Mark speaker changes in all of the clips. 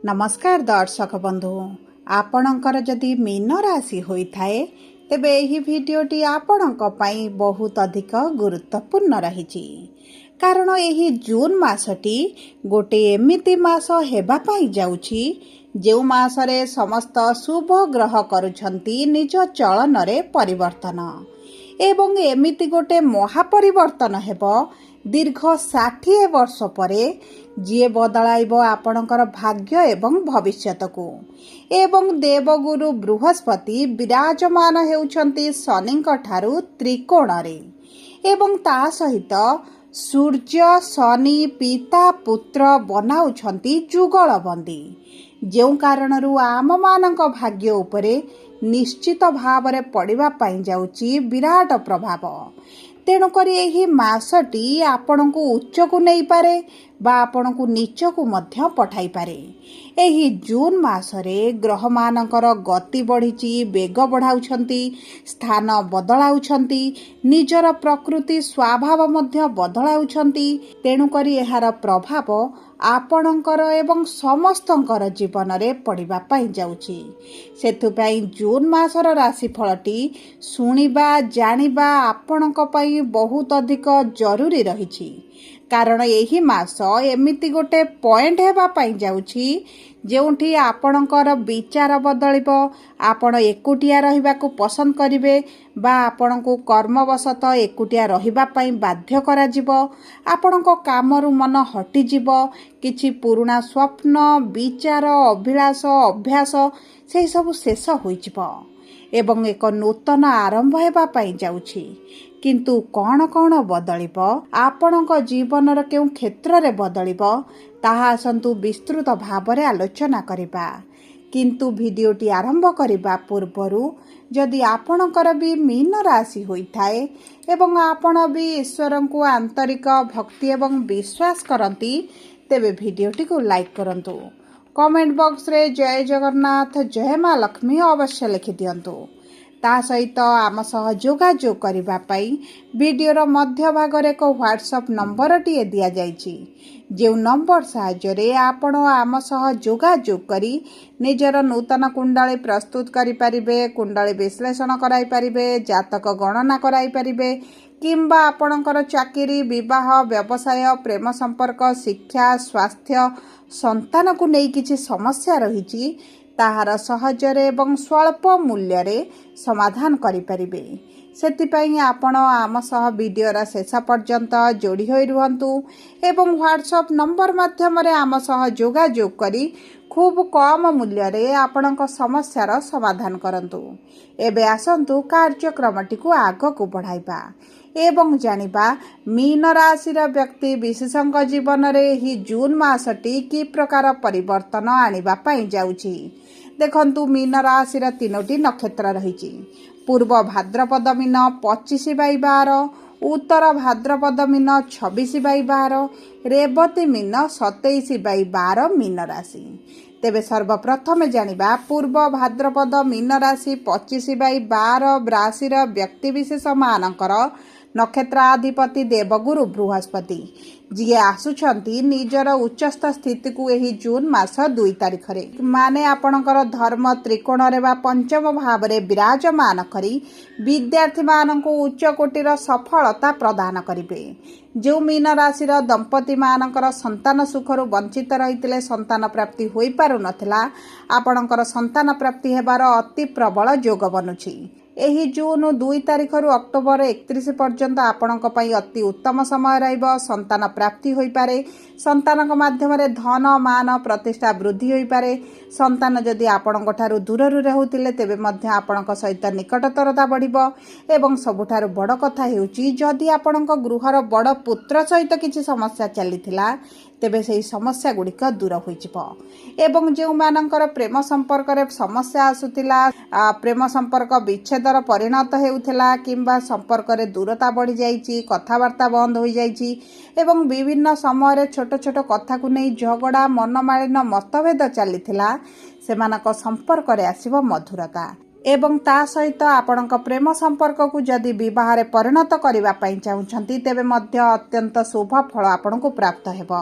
Speaker 1: नमस्कार दर्शक बंधु आपणकर जदि मीन राशि होइथाए तेबे एही भिडियोटी आपणक पई बहुत अधिक गुरुत्वपूर्ण रहिछि कारण एही जून मासटी गोटे एमिति मास हेबा पई जाउछि जेउ मासरे समस्त शुभ ग्रह करुछंती निज चलन रे परिवर्तन एवं एमिति गोटे महापरिवर्तन हेबो दीर्घ 60 वर्ष परे जी बदलाइब आपणकर भाग्य एवं भविष्यत को एवं देवगुरु बृहस्पति विराजमान हेउछंती शनिंक ठारू त्रिकोण रे एवं ता सहित सूर्य शनि पिता पुत्र बनाउछंती जुगलबंदी जेउ कारणरू आम मानक भाग्य उपरे निश्चित भावरे पड़िबा पाई जाउची विराट प्रभाव तेणुकरी एही मासटी आपणको उच्चकु नहीं पारे बा आपणको नीचकु मध्य पठाई पारे। एही जून मासरे ग्रह मानकर गति बढ़िची बेग बढ़ाउछंती स्थान बदलाउछंती निजर प्रकृति स्वभाव मध्य बदलाउछंती तेणुकरी एहार प्रभाव आपणकर एवं समस्तंकर जीवन रे पड़िबा पाई जाउची सेथुपाई जून मासर राशिफलटी सुनिबा जानिबा आपणक पई बहुत अधिक जरूरी रहिछि कारण एही मास एमिति गोटे पॉइंट हेबा पाई जाउछि जेउठी आपणकर विचार बदलिब आपण एकुटिया रहिबाकू पसंद करिवे बा आपणको कर्मवशत एकुटिया रहिबा पाई बाध्य करा जिवो आपणको कामरू मन हटि जिवो किछि पुराना स्वप्न विचार अभिलाष अभ्यास से सब शेष होई जिवो एवं एक नूतन आरंभ हेबा पाई जाउछि किंतु कौन कौन बदलिब आपणक जीवनर केउ क्षेत्र रे बदलिब ताहा आसंतु विस्तृत भावरे आलोचना करिबा किंतु भिडियोटी आरंभ करिबा पूर्वरु जदि आपणकर भी मीन राशि होइथाए एवं आपण भी ईश्वरंकु आंतरिक भक्ति एवं विश्वास करंती तेबे भिडियोटी को लाइक करंतु कमेंट बॉक्स रे जय जगन्नाथ जय मां लक्ष्मी अवश्य लिखि दियंतु ता सहित आम सह जोगाजोग करिबा पई वीडियोर मध्य भाग रे को व्हाट्सएप नंबर टी दिया जायछि जे नंबर सहाय्य रे आपण आम सह जोगाजोग करी निजर नूतन कुंडली प्रस्तुत करि परिबे कुंडली विश्लेषण कराई परिबे जातक गणना कराई परिबे किंबा आपणकर चाकरी विवाह व्यवसाय प्रेम संपर्क शिक्षा स्वास्थ्य संतान को नहीं किछि समस्या रहिछि ताहार सहजरे एवं स्वल्प मूल्य रे समाधान करि परिबे सेतिपई आपण आम सह वीडियोर शेष पर्यंत जोड़ी होई रुहंतु एवं व्हाट्सएप नंबर माध्यम रे आम सह जोगाजोग करी खूब कम मूल्य रे आपणक समस्यार समाधान करंतु एबे आसंतु कार्यक्रमटी को आग को बढ़ाइबा एवं जानिबा मीन राशिर व्यक्ति विशेषक जीवन रे ही जून मासटी की प्रकार परिवर्तन आनिबा पाई जाउछि देखंतु मीन राशिर 3टी नक्षत्र रहिछि पूर्व भाद्रपद मीन 25/12 उत्तर भाद्रपद मीन 26/12 रेवती मीन 27/12 मीन राशि तेबे सर्वप्रथम जानिबा पूर्व भाद्रपद मीन राशि 25/12 राशिर व्यक्ति विशेष मानकर नक्षत्राधिपति देवगुरु बृहस्पति जी आसुछंती निजर उच्चस्थ स्थिति को एही जून मास 2 तारिख रे माने आपणकर धर्म त्रिकोण रे बा पंचम भाव रे विराजमान करी विद्यार्थी माननको उच्च कोटिर सफलता प्रदान करिवे जो मीन राशिर दंपति मानकर संतान सुखरु वंचित रहितले संतान प्राप्ति होई पारु नथिला आपणकर संतान प्राप्ति हेबार अति प्रबल योग बनुछि एही जून 2 तारिख रु अक्टोबर 31 पर्यंत आपणक पई अति उत्तम समय रहइबो संतान प्राप्ति होई पारे संतानक माध्यम रे धन मान प्रतिष्ठा वृद्धि होई पारे संतान जदि आपणक ठारू दूर रहउतिले तेबे मध्य आपणक सहित निकटतरता बढ़िबो एवं सबुठारू बड़ कथा हेउची जदि आपणक गृहर बड़ पुत्र सहित किछि समस्या चलीथिला तेबे सेही समस्या गुड़िक दूर हो एवं जो मानकर प्रेम संपर्क रे समस्या आसुथिला प्रेम संपर्क विच्छेदर परिणत हेउथिला किंबा संपर्क रे दूरता बढ़ी जाइछि कथावार्ता बंद हो जाइछि एवं विभिन्न समय रे छोट छोट कथा को नहीं झगड़ा मनमालिन्य मतभेद चलीथिला सेमानक संपर्क रे आसीबो मधुरता ଏବଂ ତା ସହିତ ଆପଣଙ୍କ ପ୍ରେମ ସମ୍ପର୍କକୁ ଯଦି ବିବାହରେ ପରିଣତ କରିବା ପାଇଁ ଚାହୁଁଛନ୍ତି ତେବେ ମଧ୍ୟ ଅତ୍ୟନ୍ତ ଶୁଭ ଫଳ ଆପଣଙ୍କୁ ପ୍ରାପ୍ତ ହେବ।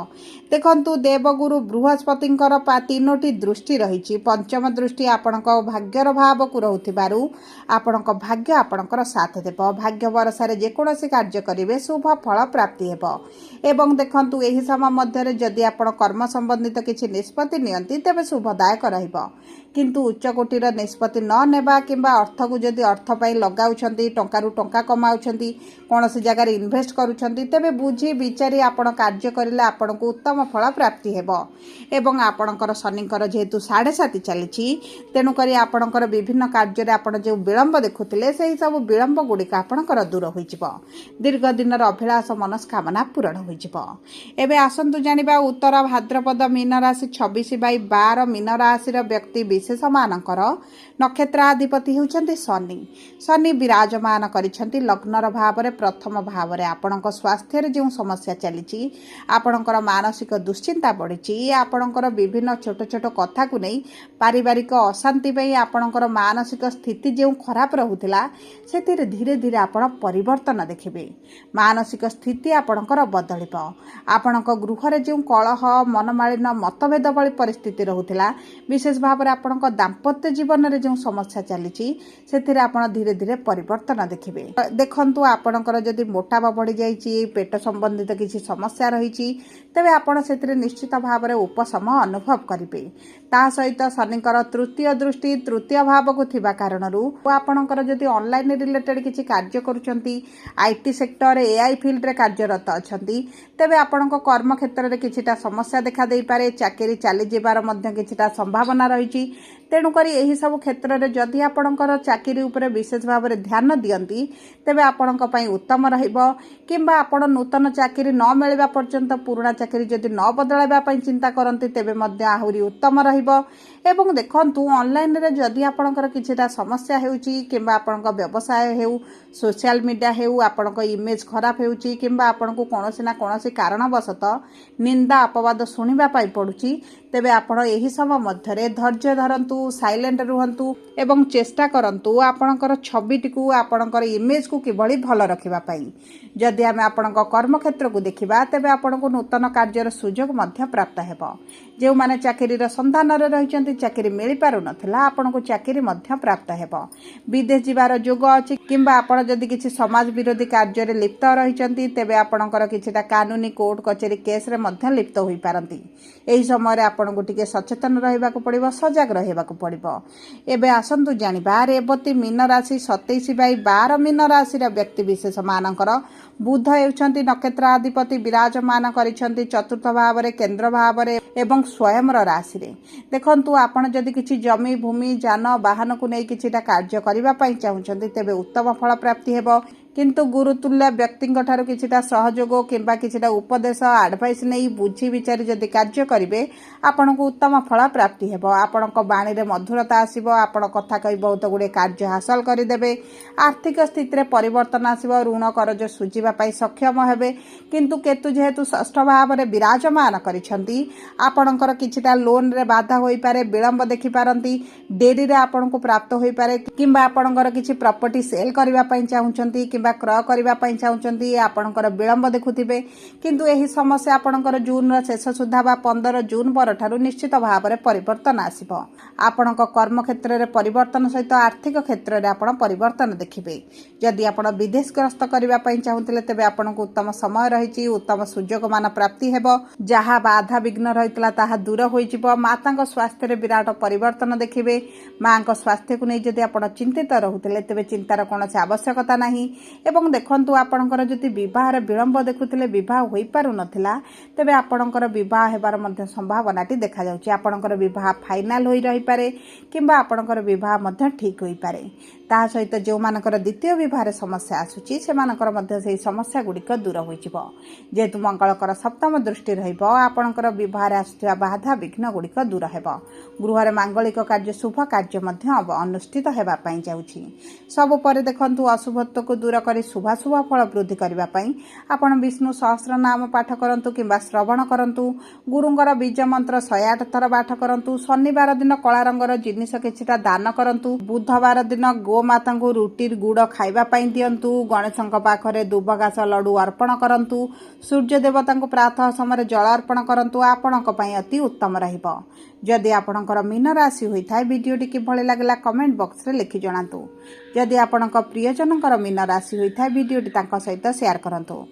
Speaker 1: ଦେଖନ୍ତୁ, ଦେବଗୁରୁ ବୃହସ୍ପତିଙ୍କର 3ଟି ଦୃଷ୍ଟି ରହିଛି। ପଞ୍ଚମ ଦୃଷ୍ଟି ଆପଣଙ୍କ ଭାଗ୍ୟର ଭାବକୁ ରହୁଥିବାରୁ ଆପଣଙ୍କ ଭାଗ୍ୟ ଆପଣଙ୍କର ସାଥ ଦେବ। ଭାଗ୍ୟ ଭରସାରେ ଯେକୌଣସି କାର୍ଯ୍ୟ କରିବେ ଶୁଭ ଫଳ ପ୍ରାପ୍ତି ହେବ। ଏବଂ ଦେଖନ୍ତୁ, ଏହି ସମୟ ମଧ୍ୟରେ ଯଦି ଆପଣ କର୍ମ ସମ୍ବନ୍ଧିତ କିଛି ନିଷ୍ପତ୍ତି ନିଅନ୍ତି ତେବେ ଶୁଭଦାୟକ ରହିବ। କିନ୍ତୁ ଉଚ୍ଚକୋଟୀର ନିଷ୍ପତ୍ତି ନ ନେବା କିମ୍ବା ଅର୍ଥକୁ ଯଦି ଅର୍ଥ ପାଇଁ ଲଗାଉଛନ୍ତି, ଟଙ୍କାରୁ ଟଙ୍କା କମାଉଛନ୍ତି, କୌଣସି ଜାଗାରେ ଇନଭେଷ୍ଟ କରୁଛନ୍ତି, ତେବେ ବୁଝି ବିଚାରି ଆପଣ କାର୍ଯ୍ୟ କରିଲେ ଆପଣଙ୍କୁ ଉତ୍ତମ ଫଳ ପ୍ରାପ୍ତି ହେବ। ଏବଂ ଆପଣଙ୍କର ଶନିଙ୍କର ଯେହେତୁ 7.5 ଚାଲିଛି, ତେଣୁକରି ଆପଣଙ୍କର ବିଭିନ୍ନ କାର୍ଯ୍ୟରେ ଆପଣ ଯେଉଁ ବିଳମ୍ବ ଦେଖୁଥିଲେ ସେହି ସବୁ ବିଳମ୍ବ ଗୁଡ଼ିକ ଆପଣଙ୍କର ଦୂର ହୋଇଯିବ। ଦୀର୍ଘ ଦିନର ଅଭିଳାଷ ମନସ୍କାମନା ପୂରଣ ହୋଇଯିବ। ଏବେ ଆସନ୍ତୁ ଜାଣିବା ଉତ୍ତର ଭାଦ୍ରପଦ ମୀନ ରାଶି 26/12 ମୀନ ରାଶିର ବ୍ୟକ୍ତି ବିଶେଷମାନଙ୍କର ନକ୍ଷତ୍ରାଧିପତି ହେଉଛନ୍ତି ଶନି। ଶନି ବିରାଜମାନ କରିଛନ୍ତି ଲଗ୍ନର ଭାବରେ ପ୍ରଥମ ଭାବରେ। ଆପଣଙ୍କ ସ୍ୱାସ୍ଥ୍ୟରେ ଯେଉଁ ସମସ୍ୟା ଚାଲିଛି, ଆପଣଙ୍କର ମାନସିକ ଦୁଶ୍ଚିନ୍ତା ବଢ଼ିଛି, ଆପଣଙ୍କର ବିଭିନ୍ନ ଛୋଟ ଛୋଟ କଥାକୁ ନେଇ ପାରିବାରିକ ଅଶାନ୍ତି ପାଇଁ ଆପଣଙ୍କର ମାନସିକ ସ୍ଥିତି ଯେଉଁ ଖରାପ ରହୁଥିଲା, ସେଥିରେ ଧୀରେ ଧୀରେ ଆପଣ ପରିବର୍ତ୍ତନ ଦେଖିବେ। ମାନସିକ ସ୍ଥିତି ଆପଣଙ୍କର ବଦଳିବ। ଆପଣଙ୍କ ଗୃହରେ ଯେଉଁ କଳହ, ମନମାଳିନ୍ୟ, ମତଭେଦ ଭଳି ପରିସ୍ଥିତି ରହୁଥିଲା, ବିଶେଷ ଭାବରେ ଆପଣଙ୍କ ଦାମ୍ପତ୍ୟ ଜୀବନରେ ଯେଉଁ ସମସ୍ୟା ଚାଲିଛି, ସେଥିରେ ଆପଣ ଧୀରେ ଧୀରେ ପରିବର୍ତ୍ତନ ଦେଖିବେ। ଦେଖନ୍ତୁ, ଆପଣଙ୍କର ଯଦି ମୋଟାପ ବଢ଼ିଯାଇଛି, ପେଟ ସମ୍ବନ୍ଧିତ କିଛି ସମସ୍ୟା ରହିଛି, ତେବେ ଆପଣ ସେଥିରେ ନିଶ୍ଚିତ ଭାବରେ ଉପଶମ ଅନୁଭବ କରିବେ। ତା ସହିତ ଶନିଙ୍କର 3ୟ ଦୃଷ୍ଟି 3ୟ ଭାବକୁ ଥିବା କାରଣରୁ ଆପଣଙ୍କର ଯଦି ଅନଲାଇନ୍ ରିଲେଟେଡ୍ କିଛି କାର୍ଯ୍ୟ କରୁଛନ୍ତି, IT ସେକ୍ଟର, AI ଫିଲ୍ଡରେ କାର୍ଯ୍ୟରତ ଅଛନ୍ତି, ତେବେ ଆପଣଙ୍କ କର୍ମକ୍ଷେତ୍ରରେ କିଛିଟା ସମସ୍ୟା ଦେଖାଦେଇପାରେ। ଚାକିରି ଚାଲିଯିବାର ମଧ୍ୟ କିଛିଟା ସମ୍ଭାବନା ରହିଛି। ତେଣୁକରି ଏହିସବୁ କ୍ଷେତ୍ରରେ ଯଦି ଆପଣଙ୍କର ଚାକିରି ଉପରେ ବିଶେଷ ଭାବରେ ଧ୍ୟାନ ଦିଅନ୍ତି, ତେବେ ଆପଣଙ୍କ ପାଇଁ ଉତ୍ତମ ରହିବ। କିମ୍ବା ଆପଣ ନୂତନ ଚାକିରି ନ ମିଳିବା ପର୍ଯ୍ୟନ୍ତ ପୁରୁଣା ଚାକିରି ଯଦି ନ ବଦଳାଇବା ପାଇଁ ଚିନ୍ତା କରନ୍ତି, ତେବେ ମଧ୍ୟ ଆହୁରି ଉତ୍ତମ ରହିବ। ଏବଂ ଦେଖନ୍ତୁ, ଅନଲାଇନ୍ରେ ଯଦି ଆପଣଙ୍କର କିଛିଟା ସମସ୍ୟା ହେଉଛି କିମ୍ବା ଆପଣଙ୍କ ବ୍ୟବସାୟ ହେଉ, ସୋସିଆଲ ମିଡ଼ିଆ ହେଉ, ଆପଣଙ୍କ ଇମେଜ୍ ଖରାପ ହେଉଛି କିମ୍ବା ଆପଣଙ୍କୁ କୌଣସି ନା କୌଣସି କାରଣବଶତଃ ନିନ୍ଦା ଅପବାଦ ଶୁଣିବା ପାଇଁ ପଡ଼ୁଛି, ତେବେ ଆପଣ ଏହି ସମୟ ମଧ୍ୟରେ ଧୈର୍ଯ୍ୟ ଧରନ୍ତୁ, ସାଇଲେଣ୍ଟ ରୁହନ୍ତୁ ଏବଂ ଚେଷ୍ଟା କରନ୍ତୁ ଆପଣଙ୍କର ଛବିଟିକୁ, ଆପଣଙ୍କର ଇମେଜକୁ କିଭଳି ଭଲ ରଖିବା ପାଇଁ। ଯଦି ଆମେ ଆପଣଙ୍କ କର୍ମକ୍ଷେତ୍ରକୁ ଦେଖିବା, ତେବେ ଆପଣଙ୍କୁ ନୂତନ କାର୍ଯ୍ୟର ସୁଯୋଗ ମଧ୍ୟ ପ୍ରାପ୍ତ ହେବ। ଯେଉଁମାନେ ଚାକିରିର ସନ୍ଧାନରେ ରହିଛନ୍ତି, ଚାକିରି ମିଳିପାରୁନଥିଲା, ଆପଣଙ୍କୁ ଚାକିରି ମଧ୍ୟ ପ୍ରାପ୍ତ ହେବ। ବିଦେଶ ଯିବାର ଯୋଗ ଅଛି କିମ୍ବା ଆପଣ ଯଦି କିଛି ସମାଜ ବିରୋଧୀ କାର୍ଯ୍ୟରେ ଲିପ୍ତ ରହିଛନ୍ତି, ତେବେ ଆପଣଙ୍କର କିଛିଟା କାନୁନି କୋର୍ଟ କଚେରୀ କେସ୍ରେ ମଧ୍ୟ ଲିପ୍ତ ହୋଇପାରନ୍ତି। ଏହି ସମୟରେ ଆପଣଙ୍କୁ ଟିକେ ସଚେତନ ରହିବାକୁ ପଡ଼ିବ, ସଜାଗ ରହିବାକୁ ପଡ଼ିବ। ଏବେ ଆସନ୍ତୁ ଜାଣିବା ରେବତୀ ମୀନ ରାଶି 27/12 ମୀନ ରାଶିର ବ୍ୟକ୍ତିବିଶେଷମାନଙ୍କର ବୁଧ ହେଉଛନ୍ତି ନକ୍ଷତ୍ରାଧିପତି, ବିରାଜମାନ କରିଛନ୍ତି 4ର୍ଥ ଭାବରେ, କେନ୍ଦ୍ର ଭାବରେ ଏବଂ ସ୍ୱୟଂର ରାଶିରେ। ଦେଖନ୍ତୁ, ଆପଣ ଯଦି କିଛି ଜମି, ଭୂମି, ଯାନ, ବାହନକୁ ନେଇ କିଛିଟା କାର୍ଯ୍ୟ କରିବା ପାଇଁ ଚାହୁଁଛନ୍ତି, ତେବେ ଉତ୍ତମ ଫଳ ପ୍ରାପ୍ତି ହେବ। କିନ୍ତୁ ଗୁରୁତୁଲ୍ୟ ବ୍ୟକ୍ତିଙ୍କ ଠାରୁ କିଛିଟା ସହଯୋଗ କିମ୍ବା କିଛିଟା ଉପଦେଶ, ଆଡଭାଇସ୍ ନେଇ ବୁଝି ବିଚାରି ଯଦି କାର୍ଯ୍ୟ କରିବେ, ଆପଣଙ୍କୁ ଉତ୍ତମ ଫଳ ପ୍ରାପ୍ତି ହେବ। ଆପଣଙ୍କ ବାଣୀରେ ମଧୁରତା ଆସିବ। ଆପଣ କଥା କହି ବହୁତ ଗୁଡ଼ିଏ କାର୍ଯ୍ୟ ହାସଲ କରିଦେବେ। ଆର୍ଥିକ ସ୍ଥିତିରେ ପରିବର୍ତ୍ତନ ଆସିବ। ଋଣ କରଜ ସୁଝିବା ପାଇଁ ସକ୍ଷମ ହେବେ। କିନ୍ତୁ କେତୁ ଯେହେତୁ 6ଷ୍ଠ ଭାବରେ ବିରାଜମାନ କରିଛନ୍ତି, ଆପଣଙ୍କର କିଛିଟା ଲୋନ୍ରେ ବାଧା ହୋଇପାରେ, ବିଳମ୍ବ ଦେଖିପାରନ୍ତି, ଡେରିରେ ଆପଣଙ୍କୁ ପ୍ରାପ୍ତ ହୋଇପାରେ। କିମ୍ବା ଆପଣଙ୍କର କିଛି ପ୍ରପର୍ଟି ସେଲ୍ କରିବା ପାଇଁ ଚାହୁଁଛନ୍ତି କିମ୍ବା କ୍ରୟ କରିବା ପାଇଁ ଚାହୁଁଛନ୍ତି, ଆପଣଙ୍କର ବିଳମ୍ବ ଦେଖୁଥିବେ। କିନ୍ତୁ ଏହି ସମସ୍ୟା ଆପଣଙ୍କର ଜୁନ୍ର ଶେଷ ସୁଦ୍ଧା ବା 15 ଜୁନ୍ ପରଠାରୁ ନିଶ୍ଚିତ ଭାବରେ ପରିବର୍ତ୍ତନ ଆସିବ। ଆପଣଙ୍କ କର୍ମକ୍ଷେତ୍ରରେ ପରିବର୍ତ୍ତନ ସହିତ ଆର୍ଥିକ କ୍ଷେତ୍ରରେ ଆପଣ ପରିବର୍ତ୍ତନ ଦେଖିବେ। ଯଦି ଆପଣ ବିଦେଶ ଗସ୍ତ କରିବା ପାଇଁ ଚାହୁଁଥିଲେ, ତେବେ ଆପଣଙ୍କୁ ଉତ୍ତମ ସମୟ ରହିଛି, ଉତ୍ତମ ସୁଯୋଗମାନ ପ୍ରାପ୍ତି ହେବ। ଯାହା ବାଧା ବିଘ୍ନ ରହିଥିଲା ତାହା ଦୂର ହୋଇଯିବ। ମାତାଙ୍କ ସ୍ୱାସ୍ଥ୍ୟରେ ବିରାଟ ପରିବର୍ତ୍ତନ ଦେଖିବେ। ମାଙ୍କ ସ୍ୱାସ୍ଥ୍ୟକୁ ନେଇ ଯଦି ଆପଣ ଚିନ୍ତିତ ରହୁଥିଲେ, ତେବେ ଚିନ୍ତାର କୌଣସି ଆବଶ୍ୟକତା ନାହିଁ। ଏବଂ ଦେଖନ୍ତୁ, ଆପଣଙ୍କର ଯଦି ବିବାହରେ ବିଳମ୍ବ ଦେଖୁଥିଲେ, ବିବାହ ହୋଇପାରୁନଥିଲା, ତେବେ ଆପଣଙ୍କର ବିବାହ ହେବାର ମଧ୍ୟ ସମ୍ଭାବନାଟି ଦେଖାଯାଉଛି। ଆପଣଙ୍କର ବିବାହ ଫାଇନାଲ ହୋଇ ରହିପାରେ କିମ୍ବା ଆପଣଙ୍କର ବିବାହ ମଧ୍ୟ ଠିକ୍ ହୋଇପାରେ। ता सहित जो मानकर द्वितीय विवाह समस्या आसूची से मानकर मध्य से समस्या गुड़िक दूर हो जेहेतु मंगलकर सप्तम दृष्टि आपणकर बह आसुवा बाधा विघ्न गुड़िक दूर हो गृह मांगलिक कार्य शुभ कार्य अनुष्ठित होगापी जाऊँगी सबुपर देखु अशुभत्व को दूर कर शुभाशुभ फल वृद्धि करने आपण विष्णु सहस्र नाम पाठ करूँ कि श्रवण करूँ गुरुंर बीज मंत्र 108 थर पाठ करूँ शनिवार दिन कला रंगर जिनिस किछिटा दान करूँ बुधवार दिन गोमाता को रुटी गुड़ खावाई दिंतु गणेश पाखे दुब घास लड्डू अर्पण करूँ सूर्य देवता को प्रातः समय जल अर्पण करूँ आपण अति उत्तम रदि आपणकर मीन राशि होता है वीडियोटी किभली लगला कमेंट बॉक्स रे लिखि जणातु जदि आपणक प्रियजनकर मीन राशि होता है वीडियोटी तांको सहित शेयर करंतु